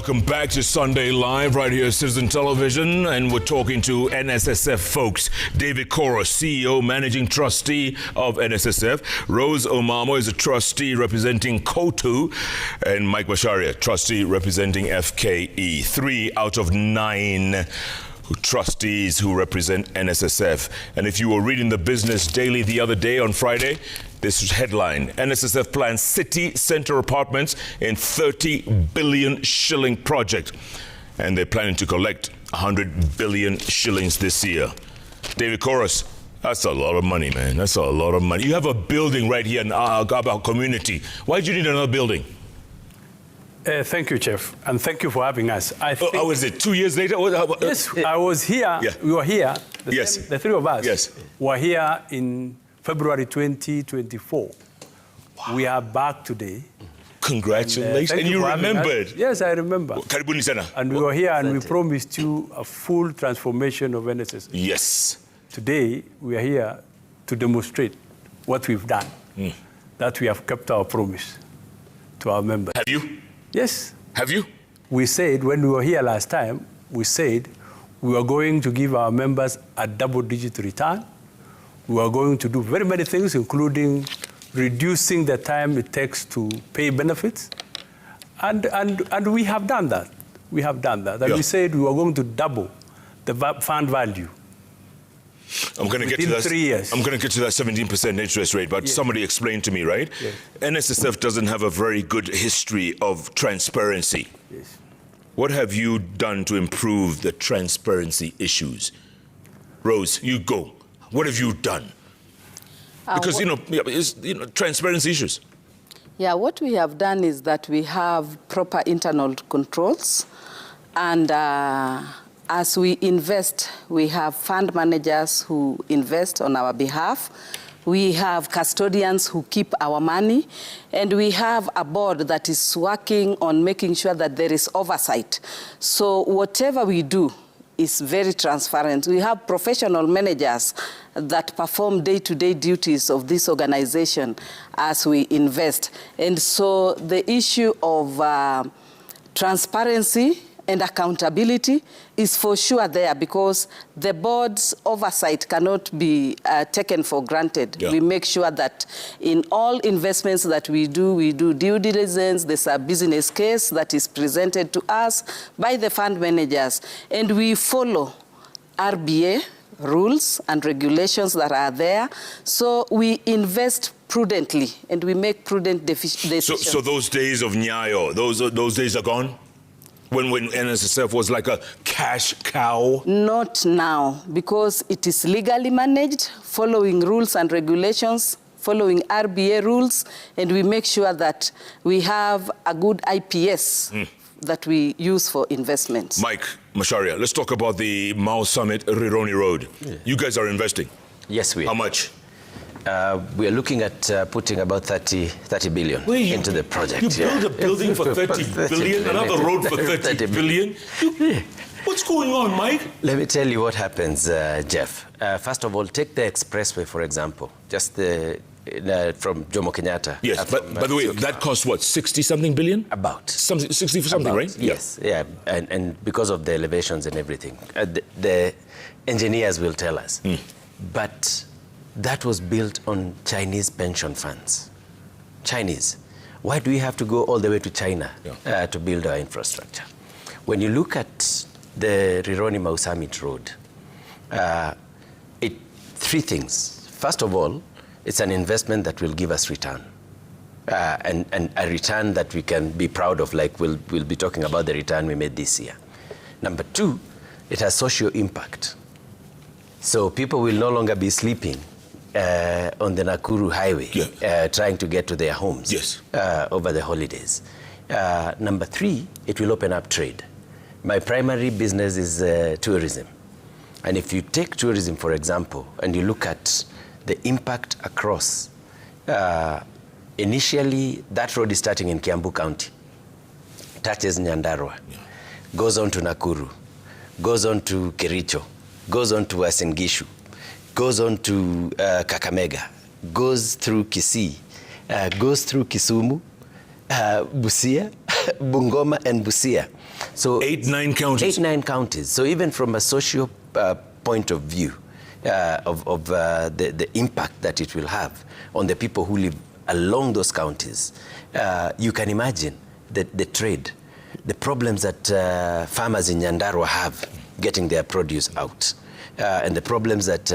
Welcome back to Sunday Live right here at Citizen Television, and we're talking to Nssf folks. David Kora, CEO, Managing Trustee of Nssf. Rose Omamo is a Trustee representing KOTU, and Mike Macharia, Trustee representing FKE. 3 out of 9 trustees who represent Nssf. And if you were reading the Business Daily the other day on Friday, this headline: Nssf plans city centre apartments in 30 billion shilling project, and they're planning to collect 100 billion shillings this year. David Koras, that's a lot of money, man. That's a lot of money. You have a building right here in our community. Why do you need another building? Thank you, Chef, and thank you for having us. How was it? 2 years later? Yes, I was here. Yeah. We were here. The three of us. Yes. Were here in February 2024. Wow. We are back today. Congratulations. And you remembered? Yes, I remember. Karibuni sana. And we were here and we promised you a full transformation of Nssf. Yes. Today, we are here to demonstrate what we've done, that we have kept our promise to our members. Have you? Yes. Have you? We said, when we were here last time, we said we were going to give our members a double-digit return. We were going to do very many things, including reducing the time it takes to pay benefits. And we have done that. We have done that. And we said we were going to double the fund value. I'm going to get to that. 3 years. I'm going to get to that 17% interest rate, but somebody explained to me, right? Yes. Nssf doesn't have a very good history of transparency. Yes. What have you done to improve the transparency issues? Rose, you go. What have you done? Because, it's, transparency issues. Yeah, what we have done is that we have proper internal controls, and as we invest, we have fund managers who invest on our behalf. We have custodians who keep our money, and we have a board that is working on making sure that there is oversight. So whatever we do is very transparent. We have professional managers that perform day-to-day duties of this organization as we invest. And so the issue of transparency and accountability is for sure there, because the board's oversight cannot be taken for granted. Yeah. We make sure that in all investments that we do due diligence. There's a business case that is presented to us by the fund managers, and we follow RBA rules and regulations that are there. So we invest prudently and we make prudent decisions. So those days of Nyayo, those days are gone? When Nssf was like a cash cow? Not now, because it is legally managed, following rules and regulations, following RBA rules, and we make sure that we have a good IPS that we use for investments. Mike Macharia, let's talk about the Mao Summit Rironi Road. Yeah. You guys are investing. Yes, we are. How much? We are looking at putting about 30 billion into the project. You build a building for 30 billion, another road for 30 billion? What's going on, Mike? Let me tell you what happens, Jeff. First of all, take the expressway, for example, just from Jomo Kenyatta. Yes, but by the way, that costs what, 60-something billion? About. 60 for something, right? Yes, yeah, and because of the elevations and everything. The engineers will tell us. But that was built on Chinese pension funds. Chinese. Why do we have to go all the way to China to build our infrastructure? When you look at the Rironi Mau Summit Road, 3 things. First of all, it's an investment that will give us return, and a return that we can be proud of, like we'll be talking about the return we made this year. Number 2, it has social impact. So people will no longer be sleeping on the Nakuru highway, trying to get to their homes over the holidays. Number 3, it will open up trade. My primary business is tourism. And if you take tourism, for example, and you look at the impact across, initially that road is starting in Kiambu County, touches Nyandarua, goes on to Nakuru, goes on to Kericho, goes on to Uasin Gishu, goes on to Kakamega, goes through Kisii, goes through Kisumu, Busia, Bungoma, and Busia. So 8-9 counties. 8-9 counties. So even from a socio point of view of the impact that it will have on the people who live along those counties, you can imagine the trade, the problems that farmers in Nyandarua have getting their produce out, and the problems that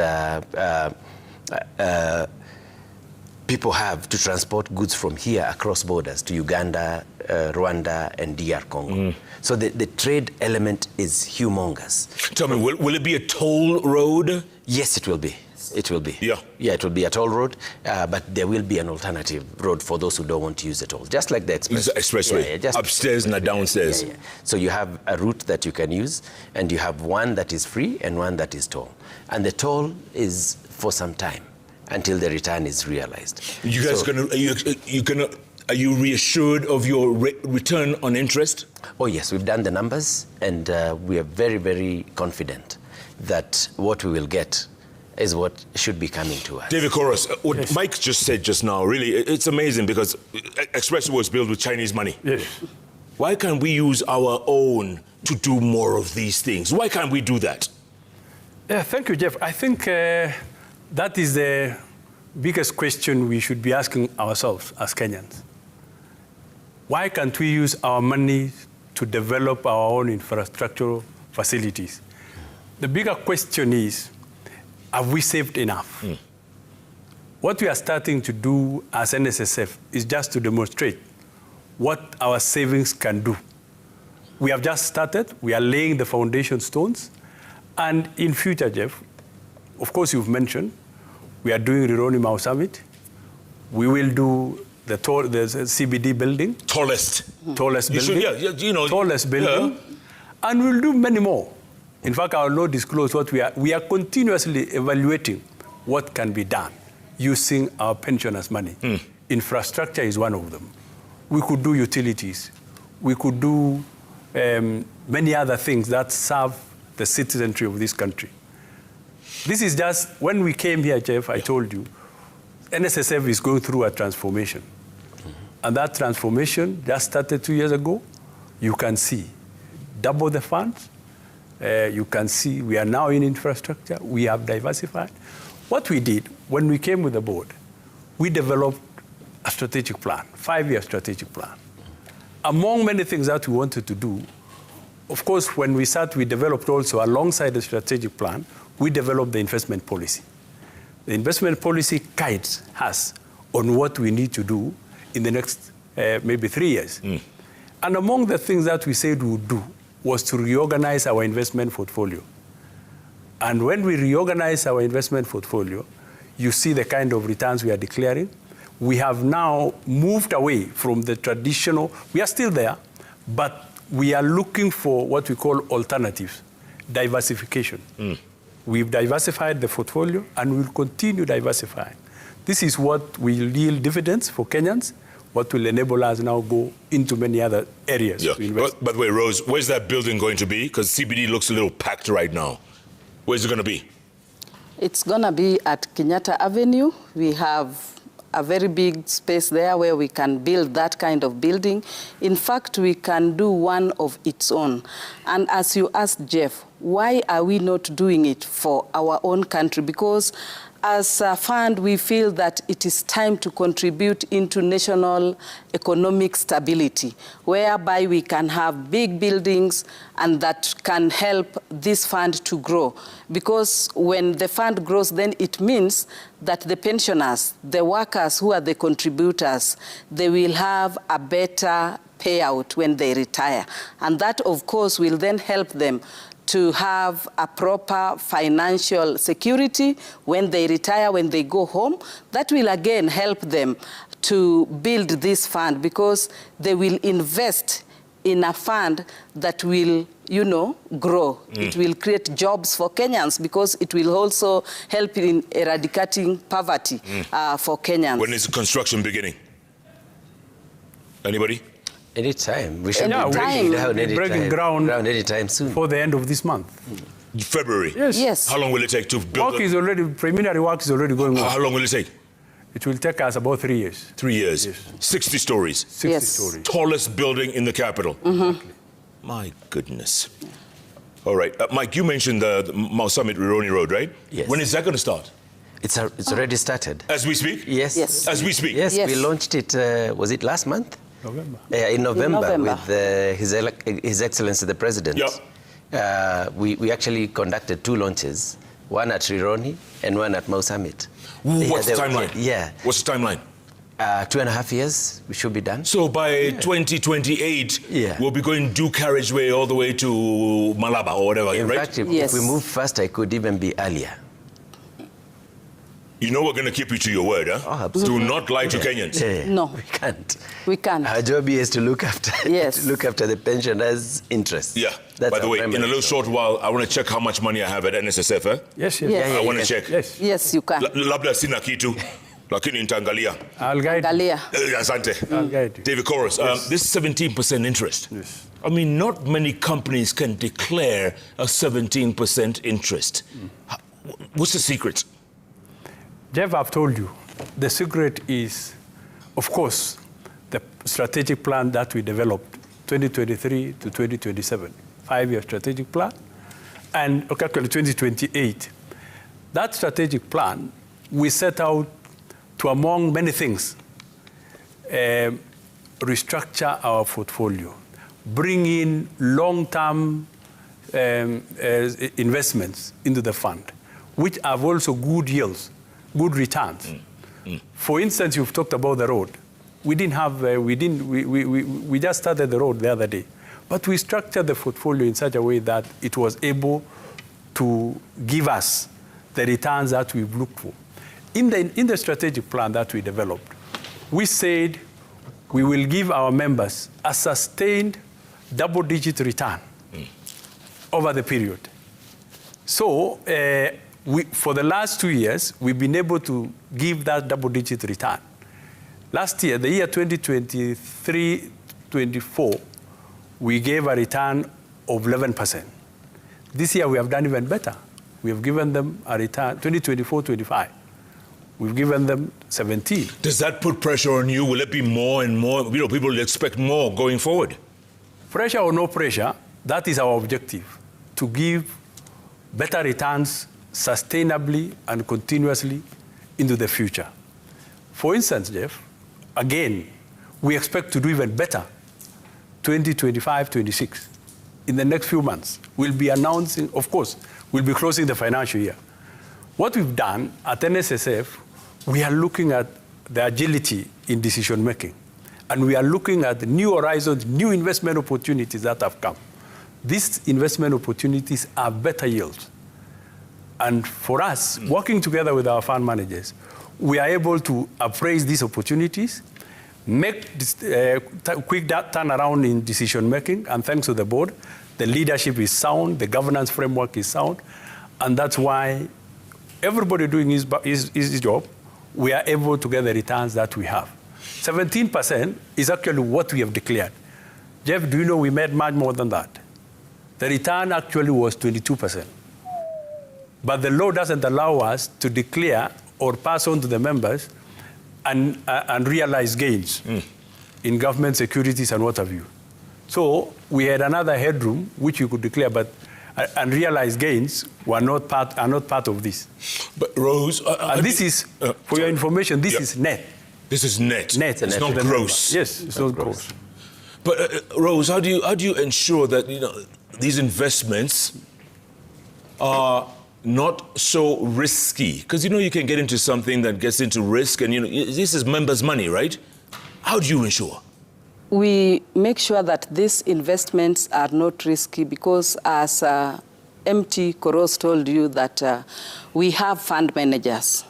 people have to transport goods from here across borders to Uganda, Rwanda, and DR Congo. So the trade element is humongous. Tell me, will it be a toll road? Yes, it will be. It will be. Yeah. Yeah, it will be a toll road, but there will be an alternative road for those who don't want to use the toll, just like the expressway. Yeah, just upstairs and downstairs. Yeah. So you have a route that you can use, and you have one that is free and one that is toll. And the toll is for some time until the return is realized. You guys are you reassured of your return on interest? Oh yes, we've done the numbers, and we are very, very confident that what we will get is what should be coming to us. David Koros, what Mike just said just now, really, it's amazing because Expressway was built with Chinese money. Yes. Why can't we use our own to do more of these things? Why can't we do that? Yeah, thank you, Jeff. I think that is the biggest question we should be asking ourselves as Kenyans. Why can't we use our money to develop our own infrastructural facilities? The bigger question is, have we saved enough? What we are starting to do as NSSF is just to demonstrate what our savings can do. We have just started. We are laying the foundation stones. And in future, Jeff, of course you've mentioned, we are doing Rironi Mau Summit. We will do the CBD building. Tallest building. Tallest building. Yeah. And we'll do many more. In fact, I will not disclose what we are continuously evaluating what can be done using our pensioners' money. Infrastructure is one of them. We could do utilities. We could do many other things that serve the citizenry of this country. This is just, when we came here, Jeff, I told you, NSSF is going through a transformation. And that transformation just started 2 years ago. You can see, double the funds. You can see we are now in infrastructure. We have diversified. What we did, when we came with the board, we developed a strategic plan, 5-year strategic plan. Among many things that we wanted to do, of course, when we developed also, alongside the strategic plan, we developed the investment policy. The investment policy guides us on what we need to do in the next maybe 3 years. And among the things that we said we would do was to reorganize our investment portfolio. And when we reorganize our investment portfolio, you see the kind of returns we are declaring. We have now moved away from the traditional, we are still there, but we are looking for what we call alternatives, diversification. We've diversified the portfolio and we'll continue diversifying. This is what will yield dividends for Kenyans, what will enable us now go into many other areas to invest. By the way, Rose, where's that building going to be? Because CBD looks a little packed right now. Where's it going to be? It's going to be at Kenyatta Avenue. We have a very big space there where we can build that kind of building. In fact, we can do one of its own. And as you asked, Jeff, why are we not doing it for our own country? Because as a fund, we feel that it is time to contribute into national economic stability, whereby we can have big buildings and that can help this fund to grow. Because when the fund grows, then it means that the pensioners, the workers who are the contributors, they will have a better payout when they retire. And that, of course, will then help them to have a proper financial security when they retire, when they go home. That will again help them to build this fund because they will invest in a fund that will, grow. It will create jobs for Kenyans because it will also help in eradicating poverty for Kenyans. When is the construction beginning? Anybody? Anytime. We should be breaking ground anytime soon. For the end of this month. February? Yes. How long will it take to build? Preliminary work is already going on. How long will it take? It will take us about 3 years. 3 years. Yes. 60 stories. 60 Yes. stories. Tallest building in the capital. Exactly. My goodness. All right. Mike, you mentioned the Mau Summit Rironi Road, right? Yes. When is that going to start? It's already started. As we speak? Yes. Yes. As we speak? Yes, Yes. we launched it, was it last month? November. In November, November. with His Excellency the President. Yeah. We actually conducted 2 launches, one at Rironi and one at Mau Summit. What's the they- timeline? Yeah. What's the timeline? 2.5 years, we should be done. So by 2028, Yeah. we'll be going due carriageway all the way to Malaba or whatever, In right? fact, if Yes. we move faster, it could even be earlier. You know we're going to keep you to your word, huh? Oh, absolutely. Do not lie to Kenyans. No. We can't. We can't. Our job is to look after Yes. to look after the pensioners' interests. Yeah. That's By the our way, in a primary little job. short while, I want to check how much money I have at NSSF, eh? Yes, yes. Yes. I want to yes. check. Yes. Yes, you can. Labda sina kitu, lakini nitaangalia. I'll guide you. Galia. Asante. I'll guide you. David Koros, this 17% interest. Yes. I mean, not many companies can declare a 17% interest. What's the secret? Jeff, I've told you, the secret is, of course, the strategic plan that we developed, 2023 to 2027, 5-year strategic plan, and actually 2028. That strategic plan, we set out to, among many things, restructure our portfolio, bring in long-term investments into the fund, which have also good yields, good returns. For instance, you've talked about the road. We didn't have, we just started the road the other day, but we structured the portfolio in such a way that it was able to give us the returns that we've looked for. In the strategic plan that we developed, we said we will give our members a sustained double-digit return over the period. So for the last 2 years, we've been able to give that double-digit return. Last year, the year 2023-24, we gave a return of 11%. This year, we have done even better. We have given them a return, 2024-25. We've given them 17. Does that put pressure on you? Will it be more and more? You know, people will expect more going forward. Pressure or no pressure, that is our objective, to give better returns sustainably and continuously into the future. For instance, Jeff, again, we expect to do even better 2025-26. In the next few months, we'll be announcing, of course, we'll be closing the financial year. What we've done at NSSF, we are looking at the agility in decision making. And we are looking at new horizons, new investment opportunities that have come. These investment opportunities are better yields. And for us, working together with our fund managers, we are able to appraise these opportunities, make this, quick turnaround in decision making, and thanks to the board, the leadership is sound, the governance framework is sound, and that's why everybody doing his job, we are able to get the returns that we have. 17% is actually what we have declared. Jeff, do you know we made much more than that? The return actually was 22%. But the law doesn't allow us to declare or pass on to the members and realize gains in government securities and what have you. So we had another headroom which you could declare, but unrealized gains are not part of this. But Rose, and this is, for your information, this is net. This is net. Net. It's not gross. Yes, it's not gross. But Rose, how do you ensure that these investments are not so risky? Because you can get into something that gets into risk, and this is members' money, right? How do you ensure? We make sure that these investments are not risky because, as MT Koros told you, that we have fund managers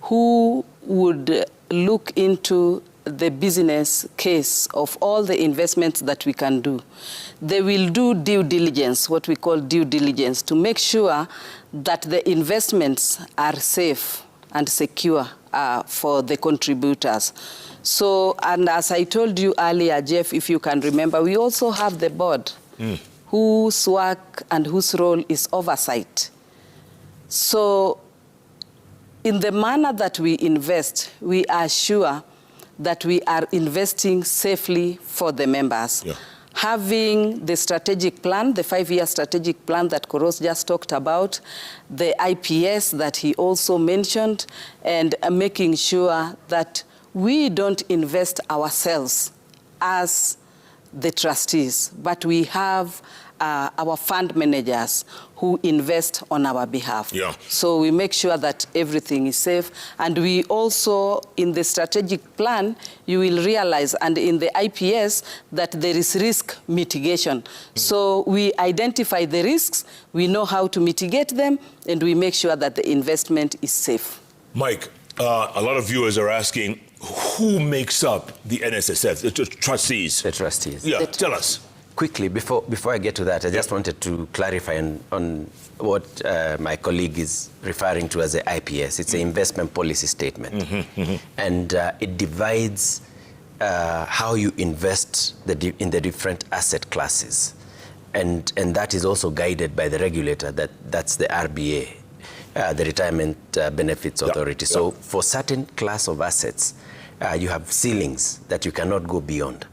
who would look into the business case of all the investments that we can do. They will do due diligence, what we call due diligence, to make sure that the investments are safe and secure for the contributors. So, and as I told you earlier, Jeff, if you can remember, we also have the board whose work and whose role is oversight. So in the manner that we invest, we are sure that we are investing safely for the members. Yeah. Having the strategic plan, the 5-year strategic plan that Koros just talked about, the IPS that he also mentioned, and making sure that we don't invest ourselves as the trustees, but we have our fund managers who invest on our behalf. Yeah. So we make sure that everything is safe. And we also, in the strategic plan, you will realize, and in the IPS, that there is risk mitigation. So we identify the risks, we know how to mitigate them, and we make sure that the investment is safe. Mike, a lot of viewers are asking, who makes up the NSSF, the trustees? The trustees. Yeah, tell us. Quickly, before I get to that, I just wanted to clarify on what my colleague is referring to as the IPS. It's an investment policy statement. And it divides how you invest in the different asset classes. And that is also guided by the regulator, that's the RBA, the Retirement Benefits Authority. So for certain class of assets, you have ceilings that you cannot go beyond.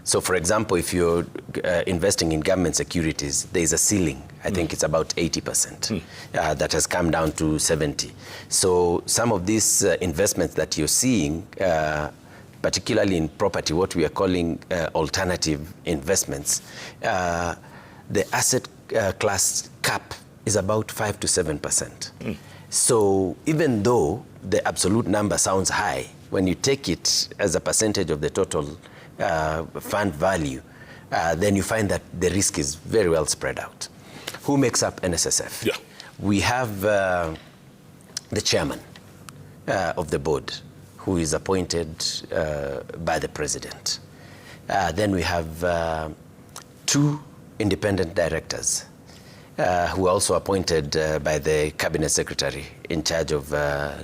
So, for example, if you're investing in government securities, there is a ceiling. I think it's about 80%. That has come down to 70. So some of these investments that you're seeing, particularly in property, what we are calling alternative investments, the asset class cap is about 5 to 7%. So even though the absolute number sounds high, when you take it as a percentage of the total fund value, then you find that the risk is very well spread out. Who makes up NSSF? Yeah. We have the chairman of the board, who is appointed by the president. Then we have 2 independent directors who are also appointed by the cabinet secretary in charge of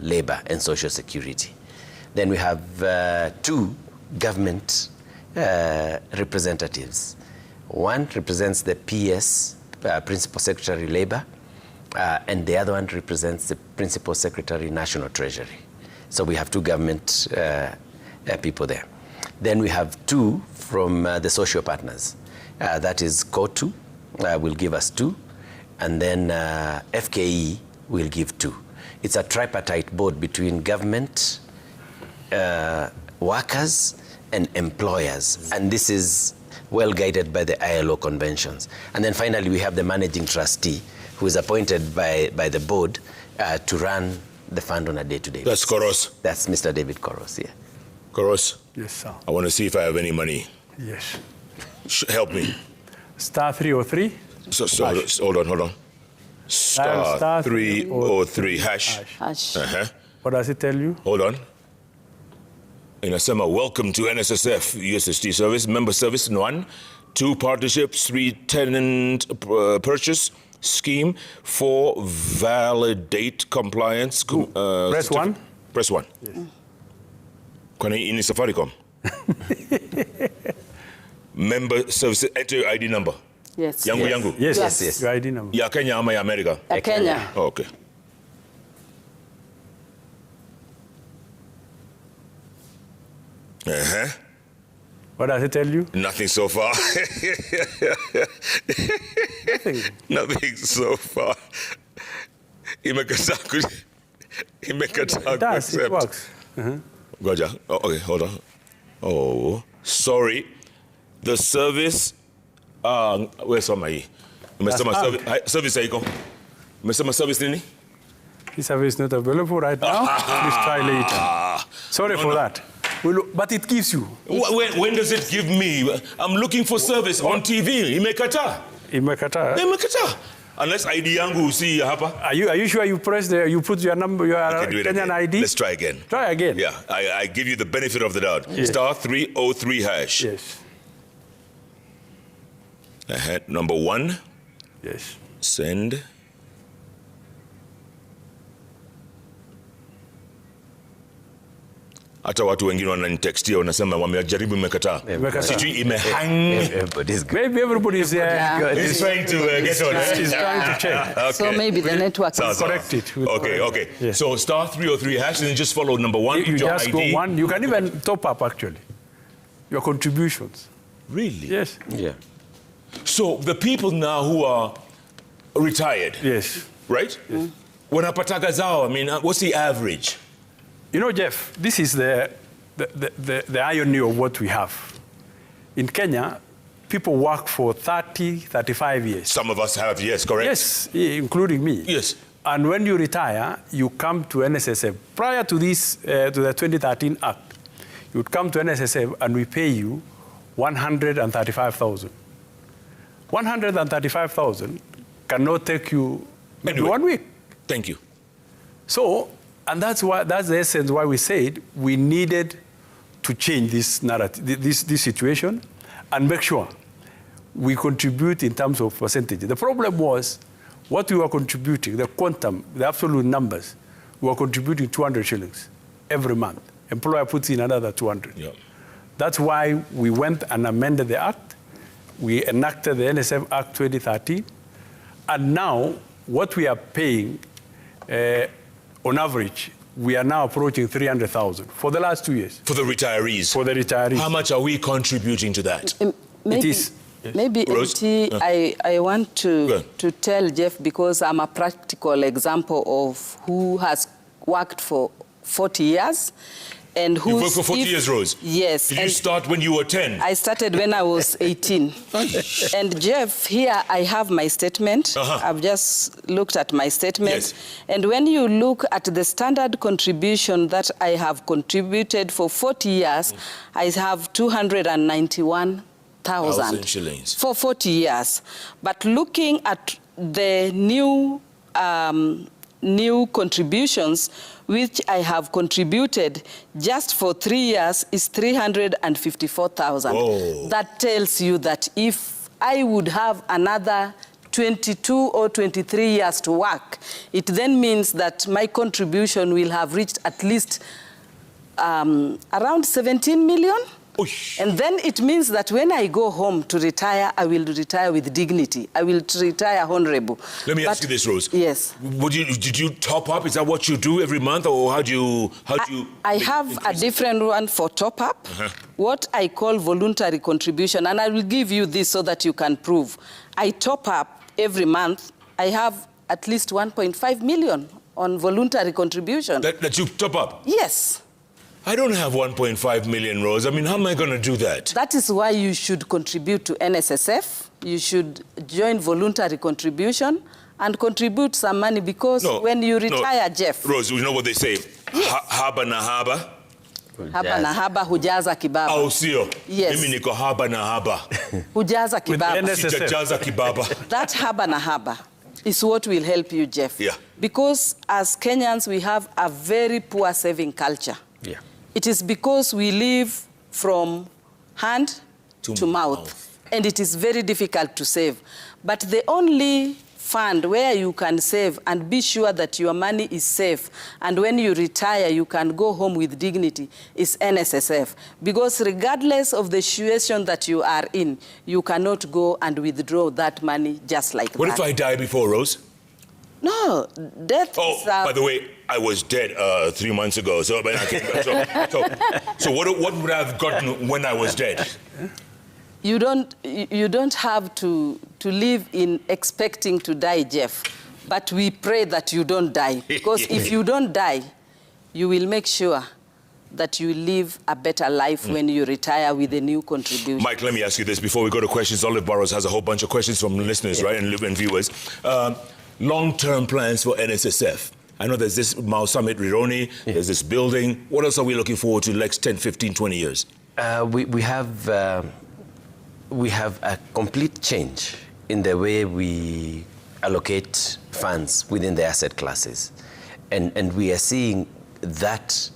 labor and social security. Then we have 2 government representatives. One represents the PS, Principal Secretary Labor, and the other one represents the Principal Secretary National Treasury. So we have 2 government people there. Then we have 2 from the social partners. That is COTU will give us 2, and then FKE will give 2. It's a tripartite board between government, workers, and employers, and this is well guided by the ILO conventions. And then finally we have the managing trustee, who is appointed by the board to run the fund on a day-to-day basis. That's Koros. That's Mr. David Koros, yeah. Koros, Yes, sir. I want to see if I have any money. Yes. Help me. Star 303. So hold on. Star 303 hash. Hash. What does it tell you? Hold on. Inasema, welcome to NSSF USSD service, member service 1, 2 partnerships, 3 tenant purchase scheme, 4 validate compliance. Press 1. Press 1. Yes. Kwani ini Safaricom? Member service, enter your ID number. Yes. Yangu. Yes. Your ID number. Ya Kenya ama ya America? Kenya. Oh, okay. What does it tell you? Nothing so far. Nothing so far. Imekataa It does. It works. Goja. Oh, okay, hold on. Oh, sorry. The service. Where's my? Umesema service haiko. Umesema service nini? This service is not available right now. Please try later. Sorry for that. But it gives you. When does it give me? I'm looking for service on TV. Imekataa. Imekataa. Unless ID yangu si hapa. Are you sure you put your number, your Kenyan ID? Let's try again. Try again. Yeah, I give you the benefit of the doubt. Yes. Star 303 hash. Yes. Number 1. Yes. Send. Hata watu wengine wananitextia wanasema wamejaribu imekataa. Sijui imehang. Everybody's good. Maybe everybody is He's trying to get on it. He's trying to check. Okay. So maybe the network is Correct it. Okay. Yes. So star 303 hash and then just follow number 1. You your just ID. go one. You can even top up, actually, your contributions. Really? Yes. Yeah. So the people now who are retired, Yes. right? Yes. Wanapataga zao, I mean, what's the average? You know, Jeff, this is the irony of what we have. In Kenya, people work for 30, 35 years. Some of us have, yes, correct? Yes, including me. Yes. And when you retire, you come to Nssf. Prior to this, to the 2013 Act, you'd come to Nssf and we pay you 135,000. 135,000 cannot take you maybe 1 week. Thank you. So, and that's the essence why we said we needed to change this narrative, this situation, and make sure we contribute in terms of percentage. The problem was what we were contributing, the quantum, the absolute numbers, we were contributing 200 shillings every month. Employer puts in another 200. Yeah. That's why we went and amended the Act. We enacted the Nssf Act 2013. And now what we are paying on average, we are now approaching 300,000 for the last 2 years. For the retirees? For the retirees. How much are we contributing to that? Maybe, It is. Maybe, Rose? MT, I want to tell Jeff, because I'm a practical example of who has worked for 40 years. And who's, you worked for 40 years, Rose? Yes. Did you start when you were 10? I started when I was 18. And Jeff, here I have my statement. I've just looked at my statement. Yes. And when you look at the standard contribution that I have contributed for 40 years, I have 291,000 shillings for 40 years. But looking at the new contributions, which I have contributed just for 3 years, is 354,000. Whoa. That tells you that if I would have another 22 or 23 years to work, it then means that my contribution will have reached at least around 17 million. And then it means that when I go home to retire, I will retire with dignity. I will retire honorable. Let me ask you this, Rose. Yes. Did you top up? Is that what you do every month, or how do you? I have a different one for top up. What I call voluntary contribution, and I will give you this so that you can prove. I top up every month. I have at least 1.5 million on voluntary contribution. That you top up? Yes. I don't have 1.5 million, Rose. I mean, how am I going to do that? That is why you should contribute to Nssf. You should join voluntary contribution and contribute some money, because when you retire, Jeff. Rose, you know what they say? Yes. Haba na haba. Haba na haba hujaza kibaba. Au sio? Yes. Mimi niko haba na haba. Hujaza kibaba. Sijajaza kibaba. That haba na haba is what will help you, Jeff. Yeah. Because as Kenyans, we have a very poor saving culture. Yeah. It is because we live from hand to mouth. And it is very difficult to save. But the only fund where you can save and be sure that your money is safe, and when you retire, you can go home with dignity, is Nssf. Because regardless of the situation that you are in, you cannot go and withdraw that money just like that. What if I die before, Rose? No, death is... by the way, I was dead 3 months ago. So, but I came back. So what would I have gotten when I was dead? You don't have to live in expecting to die, Jeff. But we pray that you don't die. Because if you don't die, you will make sure that you live a better life when you retire with a new contribution. Mike, let me ask you this before we go to questions. Olive Burrows has a whole bunch of questions from listeners, right, and viewers. Long-term plans for Nssf. I know there's this Mao Summit Rironi, there's this building. What else are we looking forward to the next 10, 15, 20 years? We have a complete change in the way we allocate funds within the asset classes. And we are seeing that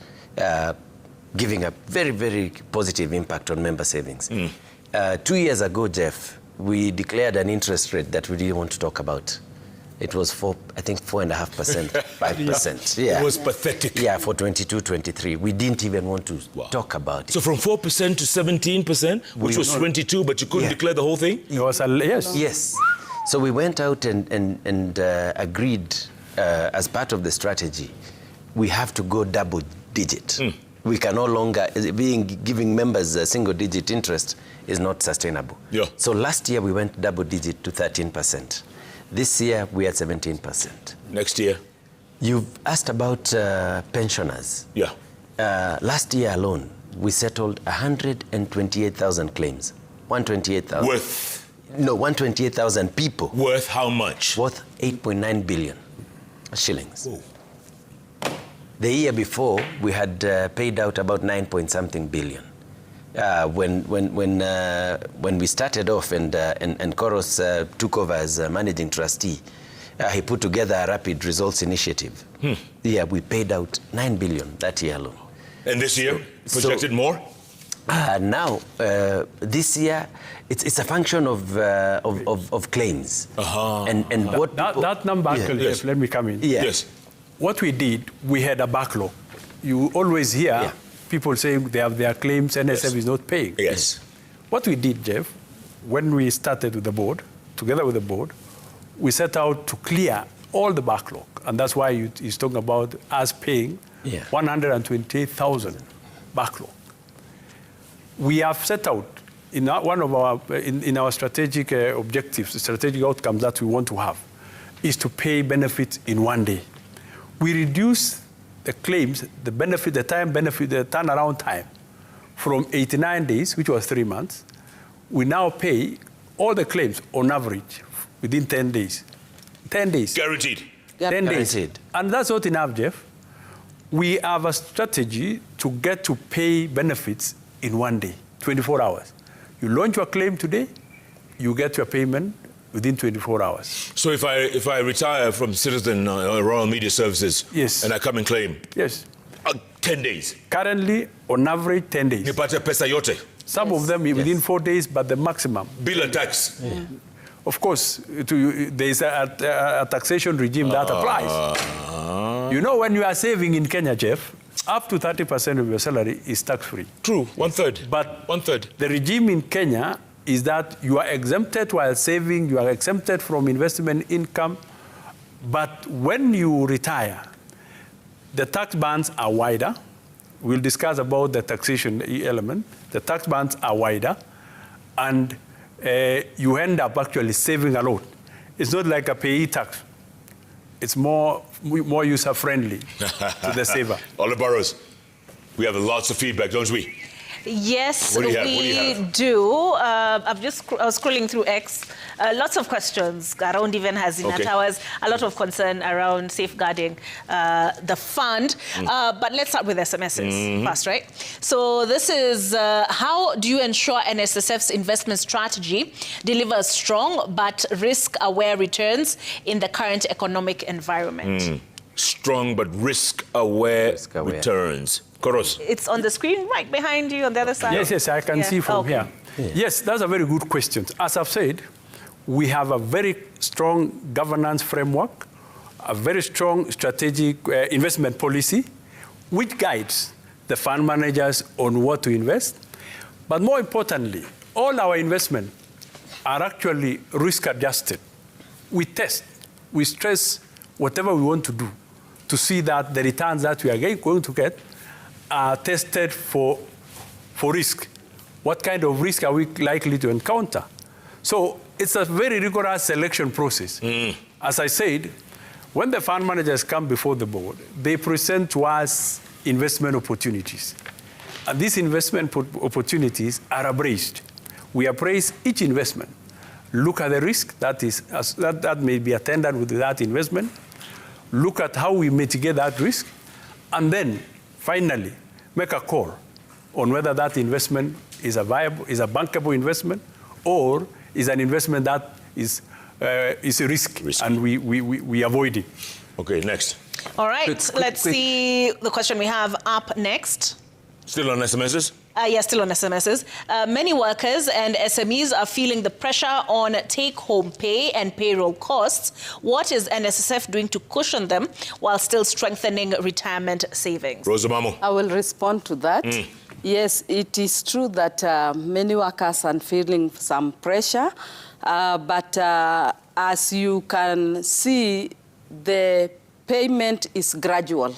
giving a very, very positive impact on member savings. 2 years ago, Jeff, we declared an interest rate that we didn't want to talk about. It was 4.5%, 5%. Yeah. It was pathetic. Yeah, for 22-23. We didn't even want to talk about it. So from 4% to 17%, which was 22, but you couldn't declare the whole thing? It was yes. Yes. So we went out and agreed as part of the strategy, we have to go double digit. We can no longer, giving members a single digit interest is not sustainable. Yeah. So last year we went double digit to 13%. This year we are at 17%. Next year? You've asked about pensioners. Yeah. Last year alone, we settled 128,000 claims. 128,000. Worth? No, 128,000 people. Worth how much? Worth 8.9 billion shillings. Whoa. The year before, we had paid out about 9-point-something billion. When we started off and Koros took over as managing trustee, he put together a rapid results initiative. Yeah, we paid out 9 billion that year alone. And this year, projected more? Now, this year, it's a function of claims. And what that number actually, yes. let me come in. Yeah. Yes. What we did, we had a backlog. You always hear people saying they have their claims, NSF is not paying. Yes. What we did, Jeff, when we started with the board, together with the board, we set out to clear all the backlog. And that's why he's talking about us paying 128,000 backlog. We have set out in one of our in our strategic objectives, the strategic outcomes that we want to have, is to pay benefits in one day. We reduce the claims, the benefit, the turnaround time from 89 days, which was 3 months. We now pay all the claims on average within 10 days. 10 days. Guaranteed. 10 days. Guaranteed. And that's not enough, Jeff. We have a strategy to get to pay benefits in one day, 24 hours. You launch your claim today, you get your payment within 24 hours. So if I retire from Citizen Royal Media Services Yes. and I come and claim, Yes. 10 days. Currently, on average, 10 days. Nipata pesa yote. Some of them within 4 days, but the maximum. Bill and tax. Of course, there is a taxation regime that applies. You know, when you are saving in Kenya, Jeff, up to 30% of your salary is tax-free. True, 1/3. But 1/3. the regime in Kenya is that you are exempted while saving, you are exempted from investment income, but when you retire, the tax bands are wider. We'll discuss about the taxation element. The tax bands are wider, and you end up actually saving a lot. It's not like a payee tax. It's more user-friendly to the saver. Oliveros, we have lots of feedback, don't we? Yes, What do you have? we do. I was scrolling through X. Lots of questions around even Hazina Towers. A lot of concern around safeguarding the fund. But let's start with SMSs first, right? So this is how do you ensure NSSF's investment strategy delivers strong but risk-aware returns in the current economic environment? Strong but risk-aware returns. Koros. It's on the screen right behind you on the other side. Yes, I can see from here. Yeah. Yes, that's a very good question. As I've said, we have a very strong governance framework, a very strong strategic investment policy, which guides the fund managers on what to invest. But more importantly, all our investments are actually risk-adjusted. We test, we stress whatever we want to do to see that the returns that we are going to get are tested for risk. What kind of risk are we likely to encounter? So it's a very rigorous selection process. As I said, when the fund managers come before the board, they present to us investment opportunities. And these investment opportunities are appraised. We appraise each investment, look at the risk that may be attended with that investment, look at how we mitigate that risk, and then finally make a call on whether that investment is a bankable investment or is an investment that is a risk. And we avoid it. Okay, next. All right, let's see the question we have up next. Still on SMSs? Yes, still on SMSs. Many workers and SMEs are feeling the pressure on take-home pay and payroll costs. What is NSSF doing to cushion them while still strengthening retirement savings? Rose Omamo. I will respond to that. Yes, it is true that many workers are feeling some pressure, but as you can see, the payment is gradual.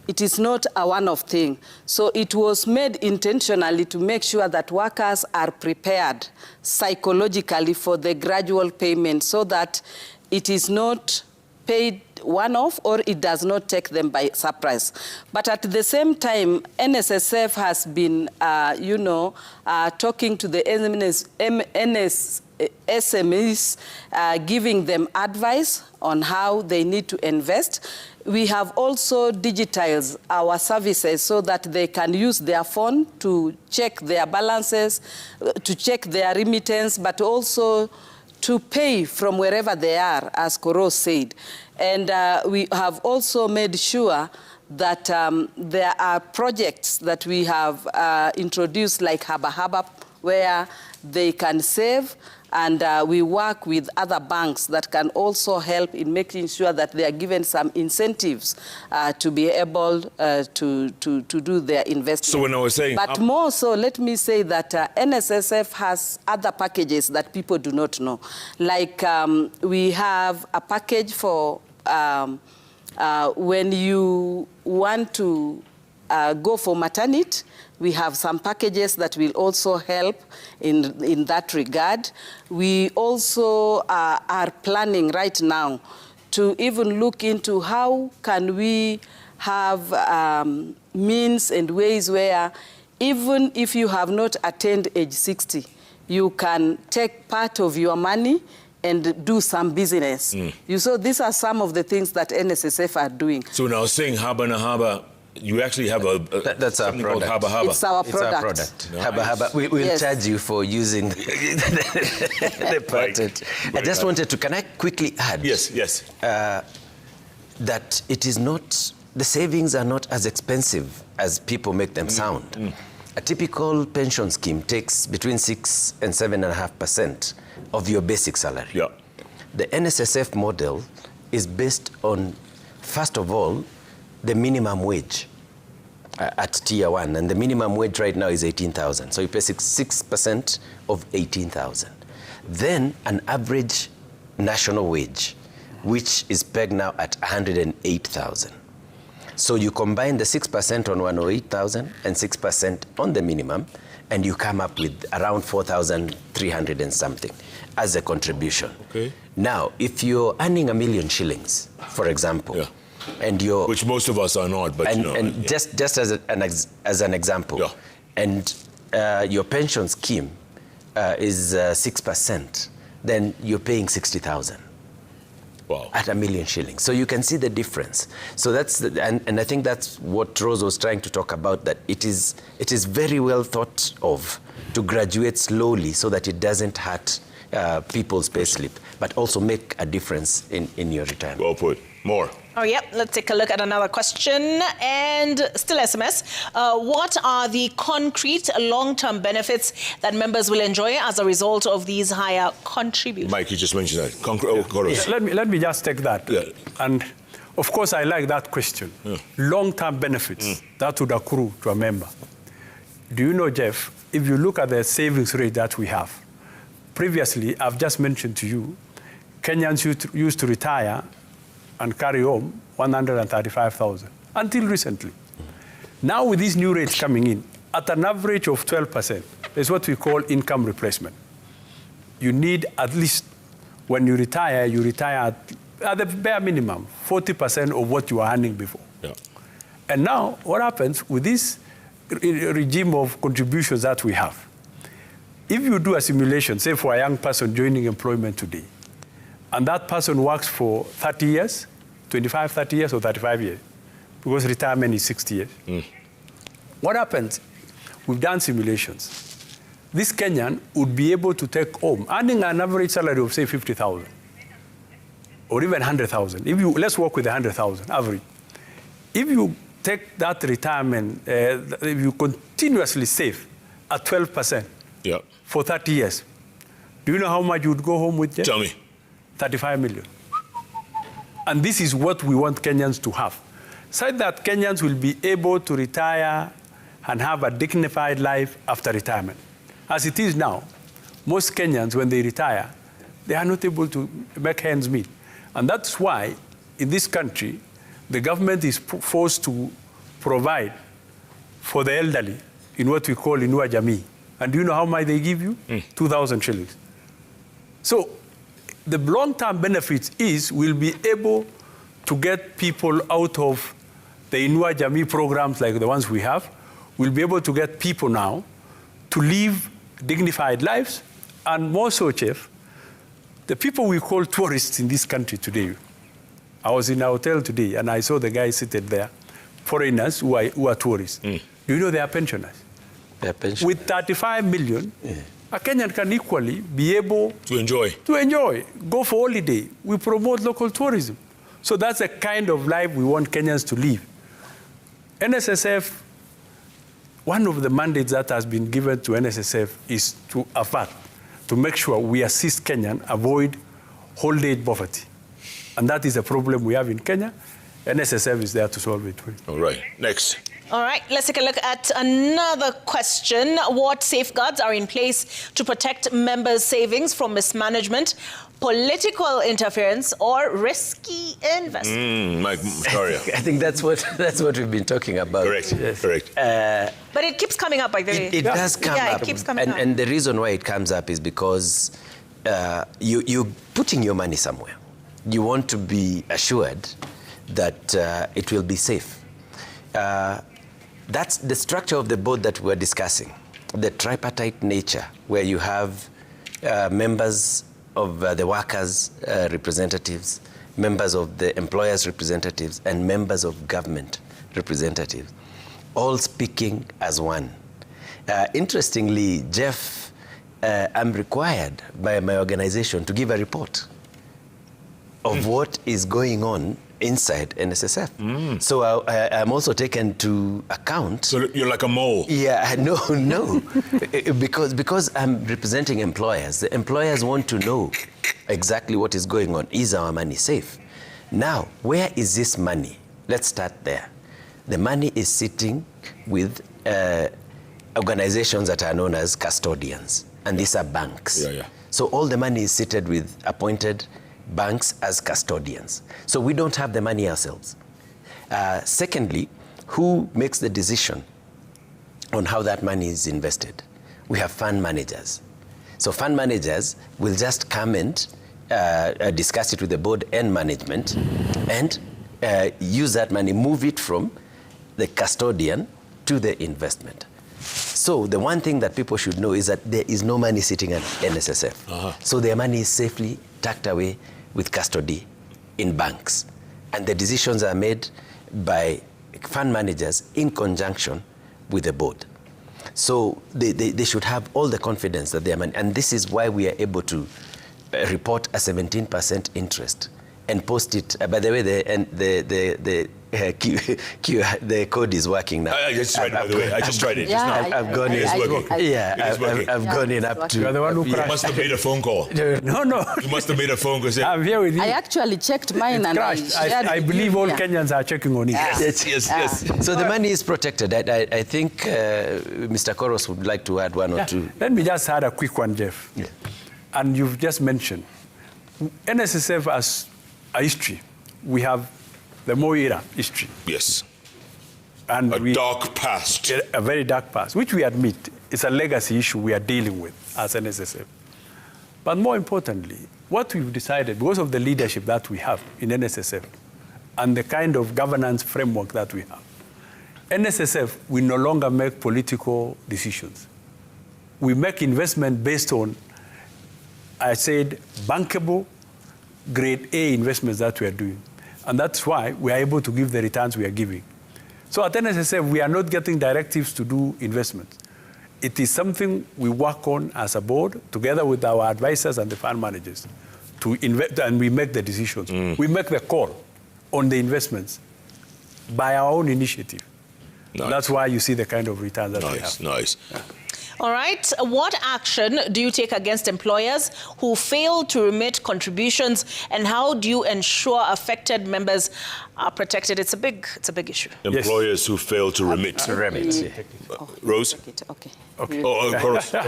It is not a one-off thing. So it was made intentionally to make sure that workers are prepared psychologically for the gradual payment so that it is not paid one-off or it does not take them by surprise. But at the same time, NSSF has been, talking to the SMEs, giving them advice on how they need to invest. We have also digitized our services so that they can use their phone to check their balances, to check their remittance, but also to pay from wherever they are, as Koro said. And we have also made sure that there are projects that we have introduced, like Haba Haba, where they can save, and we work with other banks that can also help in making sure that they are given some incentives to be able to do their investment. So when I was saying... But more so, let me say that NSSF has other packages that people do not know. Like we have a package for when you want to go for maternity. We have some packages that will also help in that regard. We also are planning right now to even look into how can we have means and ways where even if you have not attained age 60, you can take part of your money and do some business. So these are some of the things that NSSF are doing. So now saying Haba na Haba, you actually have that's our product. Haba Haba. It's our product. It's our product. Nice. Haba Haba. We'll charge you for using the patent. I just wanted to, can I quickly add? Yes. That it is not, the savings are not as expensive as people make them sound. A typical pension scheme takes between 6 and 7.5% of your basic salary. Yeah. The NSSF model is based on, first of all, the minimum wage at tier 1, and the minimum wage right now is 18,000. So you pay 6% of 18,000. Then an average national wage, which is pegged now at 108,000. So you combine the 6% on 108,000 and 6% on the minimum, and you come up with around 4,300 and something as a contribution. Okay. Now, if you're earning $1 million shillings, for example, Yeah. and you're, Which most of us are not, but just as an example, Yeah. and your pension scheme is 6%, then you're paying 60,000. Wow. At $1 million shillings. So you can see the difference. So that's, and I think that's what Rose was trying to talk about, that it is very well thought of to graduate slowly so that it doesn't hurt people's payslip, but also make a difference in your retirement. Well put. More. Oh, yep. Let's take a look at another question. And still SMS. What are the concrete long-term benefits that members will enjoy as a result of these higher contributions? Mike, you just mentioned that. Let me just take that. Yeah. And of course, I like that question. Yeah. Long-term benefits that would accrue to a member. Do you know, Jeff, if you look at the savings rate that we have, previously, I've just mentioned to you, Kenyans used to retire and carry home 135,000 until recently. Now with these new rates coming in, at an average of 12%, is what we call income replacement. You need at least, when you retire at the bare minimum, 40% of what you were earning before. Yeah. And now, what happens with this regime of contributions that we have? If you do a simulation, say for a young person joining employment today, and that person works for 30 years, 25, 30 years, or 35 years, because retirement is 60 years. What happens? We've done simulations. This Kenyan would be able to take home, earning an average salary of, say, 50,000, or even 100,000. Let's work with 100,000 average. If you take that retirement, if you continuously save at 12% for 30 years, do you know how much you would go home with, Jeff? Tell me. 35 million. And this is what we want Kenyans to have. So that Kenyans will be able to retire and have a dignified life after retirement. As it is now, most Kenyans, when they retire, they are not able to make ends meet. And that's why, in this country, the government is forced to provide for the elderly in what we call Inua Jamii. And do you know how much they give you? 2,000 shillings. So the long-term benefits is we'll be able to get people out of the Inua Jamii programs like the ones we have. We'll be able to get people now to live dignified lives, and more so, Chief, the people we call tourists in this country today. I was in a hotel today, and I saw the guy seated there, foreigners who are tourists. Do you know they are pensioners? They are pensioners. With 35 million, a Kenyan can equally be able to enjoy, go for holiday. We promote local tourism. So that's the kind of life we want Kenyans to live. Nssf, one of the mandates that has been given to Nssf is to avert, to make sure we assist Kenyans avoid old age poverty. And that is a problem we have in Kenya. Nssf is there to solve it. All right, next. All right, let's take a look at another question. What safeguards are in place to protect members' savings from mismanagement, political interference, or risky investment? Mike, sorry. I think that's what we've been talking about. Correct, yes. Correct. But it keeps coming up, by the way. It does come up. It keeps coming up. And the reason why it comes up is because you're putting your money somewhere. You want to be assured that it will be safe. That's the structure of the board that we're discussing, the tripartite nature, where you have members of the workers' representatives, members of the employers' representatives, and members of government representatives, all speaking as one. Interestingly, Jeff, I'm required by my organization to give a report of what is going on inside Nssf. So I'm also taken to account. So you're like a mole. Yeah, no. because I'm representing employers. The employers want to know exactly what is going on. Is our money safe? Now, where is this money? Let's start there. The money is sitting with organizations that are known as custodians, and these are banks. So all the money is seated with appointed banks as custodians. So we don't have the money ourselves. Secondly, who makes the decision on how that money is invested? We have fund managers. So fund managers will just come and discuss it with the board and management and use that money, move it from the custodian to the investment. So the one thing that people should know is that there is no money sitting at Nssf. So their money is safely tucked away with custody in banks. And the decisions are made by fund managers in conjunction with the board. So they should have all the confidence that their money, and this is why we are able to report a 17% interest and post it. By the way, the code is working now. I just tried it, by the way. I just tried it. I've gone in. I've gone in up to. You're the one who You must have made a phone call. No. You must have made a phone call. I'm here with you. I actually checked mine and crashed. I shared I with believe you. all Kenyans are checking on it. Yes. So the money is protected. I think Mr. Koros would like to add one or two. Let me just add a quick one, Jeff. And you've just mentioned Nssf as a history. We have the Moi era history. Yes. And A dark past. A very dark past, which we admit is a legacy issue we are dealing with as Nssf. But more importantly, what we've decided, because of the leadership that we have in Nssf and the kind of governance framework that we have, Nssf will no longer make political decisions. We make investment based on, I said, bankable, grade A investments that we are doing. And that's why we are able to give the returns we are giving. So at Nssf, we are not getting directives to do investments. It is something we work on as a board, together with our advisors and the fund managers, to invest, and we make the decisions. We make the call on the investments by our own initiative. Nice. That's why you see the kind of return that we have. Nice. All right. What action do you take against employers who fail to remit contributions, and how do you ensure affected members are protected? It's a big issue. Employers who fail to remit. Rose? Okay.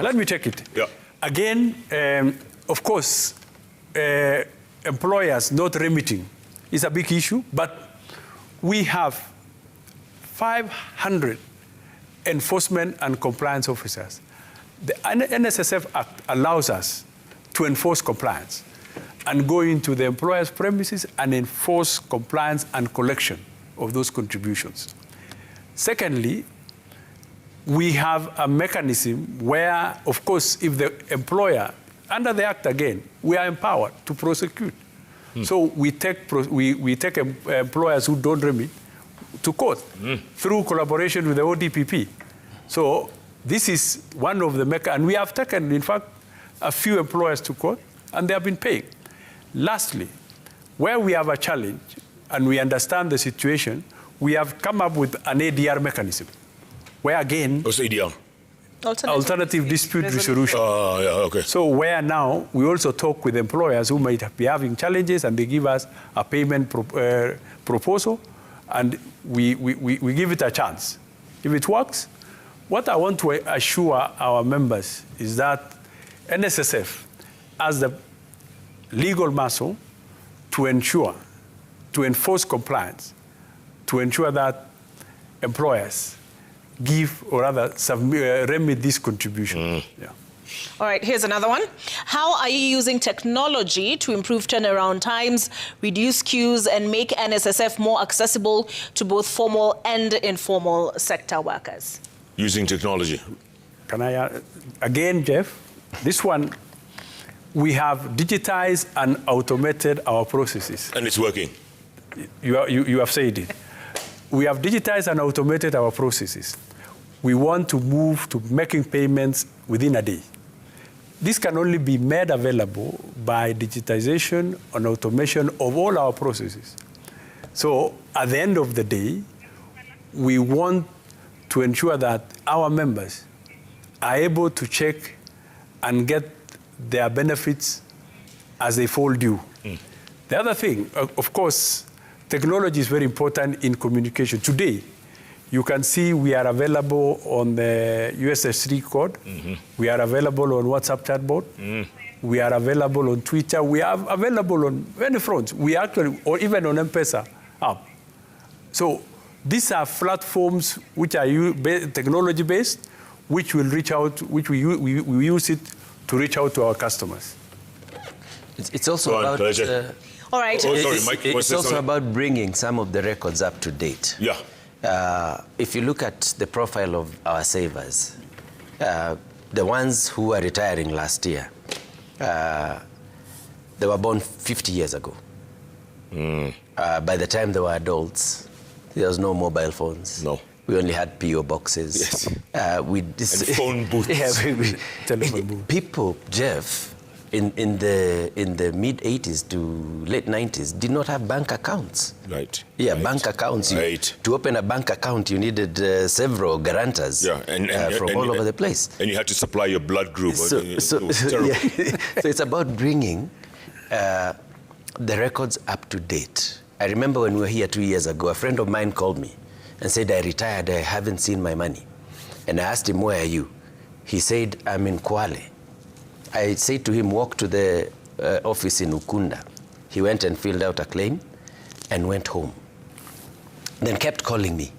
Let me take it. Yeah. Again, of course, employers not remitting is a big issue, but we have 500 enforcement and compliance officers. The Nssf Act allows us to enforce compliance and go into the employer's premises and enforce compliance and collection of those contributions. Secondly, we have a mechanism where, of course, if the employer, under the Act again, we are empowered to prosecute. So we take employers who don't remit to court through collaboration with the ODPP. So this is one of the and we have taken, in fact, a few employers to court, and they have been paying. Lastly, where we have a challenge and we understand the situation, we have come up with an ADR mechanism, where again, What's ADR? alternative dispute resolution. Yeah, okay. So where now we also talk with employers who might be having challenges, and they give us a payment proposal, and we give it a chance. If it works, what I want to assure our members is that Nssf has the legal muscle to enforce compliance, to ensure that employers give or rather remit this contribution. Yeah. All right, here's another one. How are you using technology to improve turnaround times, reduce queues, and make Nssf more accessible to both formal and informal sector workers? Using technology. Can I, again, Jeff, this one, we have digitized and automated our processes. And it's working. You have said it. We have digitized and automated our processes. We want to move to making payments within a day. This can only be made available by digitization and automation of all our processes. So at the end of the day, we want to ensure that our members are able to check and get their benefits as they fall due. The other thing, of course, technology is very important in communication. Today, you can see we are available on the USS3 code. We are available on WhatsApp chatbot. We are available on Twitter. We are available on many fronts. We actually, or even on M-Pesa app. So these are platforms which are technology-based, which will reach out, which we use it to reach out to our customers. It's also about... all right. Sorry, Mike. It's also about bringing some of the records up to date. Yeah. If you look at the profile of our savers, the ones who are retiring last year, they were born 50 years ago. By the time they were adults, there was no mobile phones. No. We only had PO boxes. Yes. And phone booths. Yeah, Telephone booth. People, Jeff, in the mid-80s to late 90s, did not have bank accounts. Right. Yeah, right. bank accounts. Right. To open a bank account, you needed several guarantors from all over the place. And you had to supply your blood group. So it's about bringing the records up to date. I remember when we were here 2 years ago, a friend of mine called me and said, I retired, I haven't seen my money. And I asked him, where are you? He said, I'm in Kwale. I said to him, walk to the office in Ukunda. He went and filled out a claim and went home. Then kept calling me.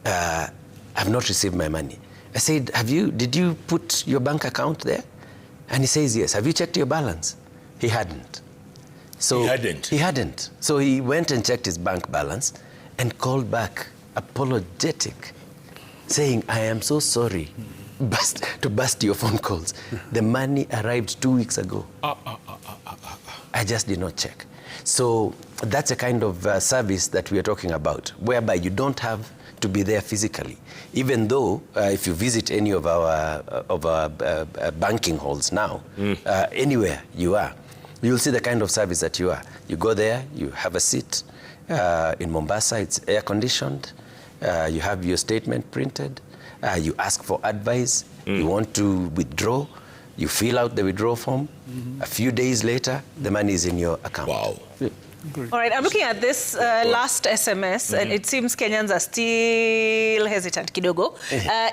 I've not received my money. I said, did you put your bank account there? And he says, yes. Have you checked your balance? He hadn't. So he hadn't? He hadn't. So he went and checked his bank balance and called back, apologetic, saying, I am so sorry to bust your phone calls. The money arrived 2 weeks ago. I just did not check. So that's a kind of service that we are talking about, whereby you don't have to be there physically. Even though if you visit any of our banking halls now, anywhere you are, you'll see the kind of service that you are. You go there, you have a seat, In Mombasa, it's air-conditioned. You have your statement printed. You ask for advice. You want to withdraw. You fill out the withdrawal form. A few days later, the money is in your account. Wow. All right, I'm looking at this last SMS, and it seems Kenyans are still hesitant, kidogo.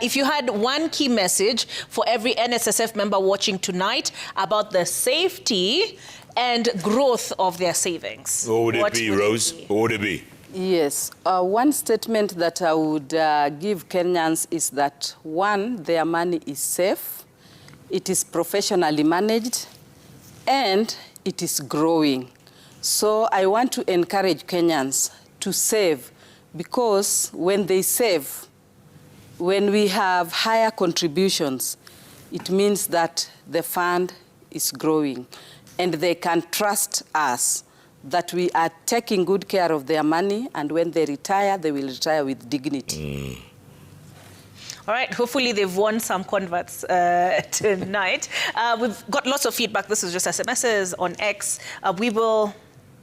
If you had one key message for every NSSF member watching tonight about the safety and growth of their savings, What would it be, Rose? What would it be? Yes. One statement that I would give Kenyans is that, one, their money is safe, it is professionally managed, and it is growing. So I want to encourage Kenyans to save, because when they save, when we have higher contributions, it means that the fund is growing, and they can trust us that we are taking good care of their money, and when they retire, they will retire with dignity. All right, hopefully they've won some converts tonight. We've got lots of feedback. This is just SMSs on X. We will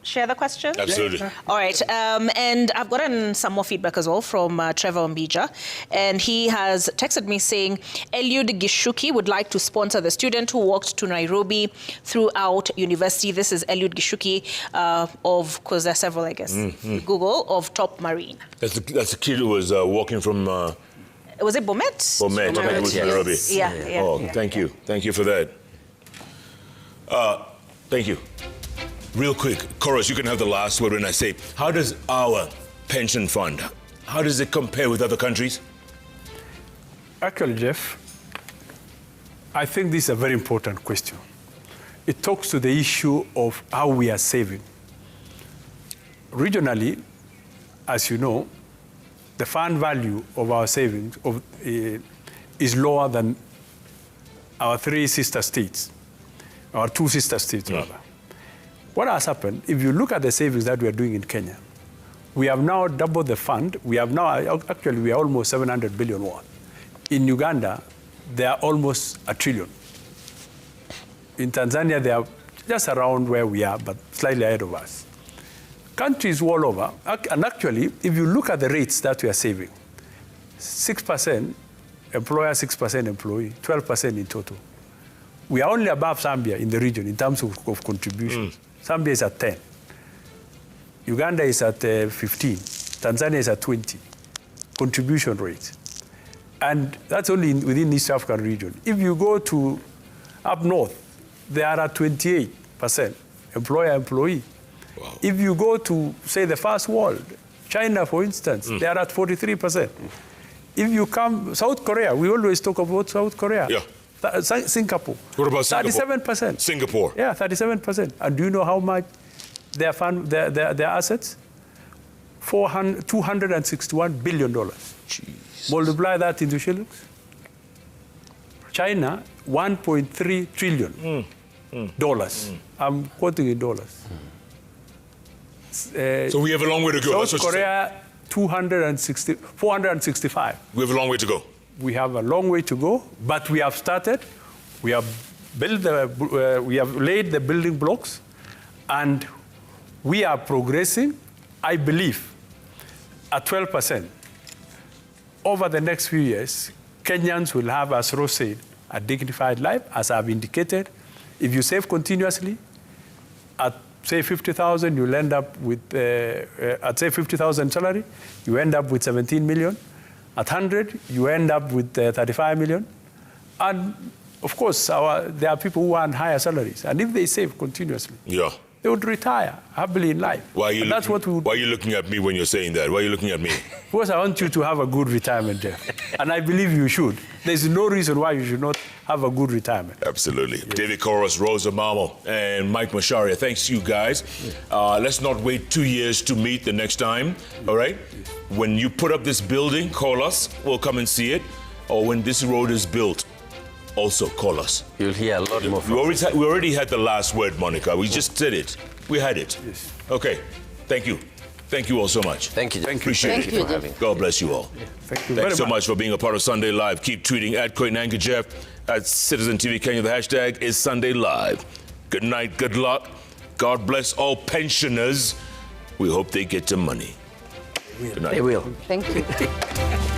share the questions? Absolutely. All right, and I've gotten some more feedback as well from Trevor Mbija, and he has texted me saying, Eliud Gishuki would like to sponsor the student who walked to Nairobi throughout university. This is Eliud Gishuki of, because there are several, I guess, Google, of Top Marine. That's the kid who was walking from... was it Bomet? Bomet, Yes. Nairobi. Yeah. Oh, thank you. Thank you for that. Thank you. Real quick, Chorus, you can have the last word when I say, how does our pension fund, how does it compare with other countries? Actually, Jeff, I think this is a very important question. It talks to the issue of how we are saving. Regionally, as you know, the fund value of our savings is lower than our three sister states, our two sister states, rather. What has happened, if you look at the savings that we are doing in Kenya, we have now doubled the fund. We have now, actually, we are almost 700 billion worth. In Uganda, they are almost $1 trillion. In Tanzania, they are just around where we are, but slightly ahead of us. Countries all over, and actually, if you look at the rates that we are saving, 6% employer, 6% employee, 12% in total. We are only above Zambia in the region in terms of contributions. Zambia is at 10. Uganda is at 15. Tanzania is at 20 contribution rate. And that's only within the East African region. If you go to up north, they are at 28% employer-employee. Wow. If you go to, say, the first world, China, for instance, they are at 43%. If you come, South Korea, we always talk about South Korea. Yeah. Singapore. What about Singapore? 37%. Singapore. Yeah, 37%. And do you know how much their fund, their assets? $261 billion. Jeez. Multiply that into shillings. China, $1.3 trillion. I'm quoting in dollars. So we have a long way to go. South Korea, 465. We have a long way to go. We have a long way to go, but we have started. We have built we have laid the building blocks, and we are progressing, I believe, at 12%. Over the next few years, Kenyans will have, as Rose said, a dignified life, as I've indicated. If you save continuously, at say 50,000, you'll end up with, at say 50,000 salary, you end up with 17 million. At 100, you end up with 35 million. And of course, there are people who earn higher salaries. And if they save continuously, they would retire happily in life. Why are you looking at me when you're saying that? Why are you looking at me? Because I want you to have a good retirement, Jeff. And I believe you should. There's no reason why you should not have a good retirement. Absolutely. Yes. David Koros, Rosa Mamo, and Mike Macharia. Thanks, you guys. Let's not wait 2 years to meet the next time, all right? When you put up this building, call us. We'll come and see it. Or when this road is built, also call us. You'll hear a lot more from us. We already had the last word, Monica. We just did it. We had it. Yes. Okay. Thank you. Thank you all so much. Thank you. Appreciate it. For having me. God bless you all. Yeah. Thank you Thanks so much for being a part of Sunday Live. Keep tweeting at Koinange Jeff, at Citizen TV Kenya. The hashtag is Sunday Live. Good night. Good luck. God bless all pensioners. We hope they get some money. Good night. They will. Thank you.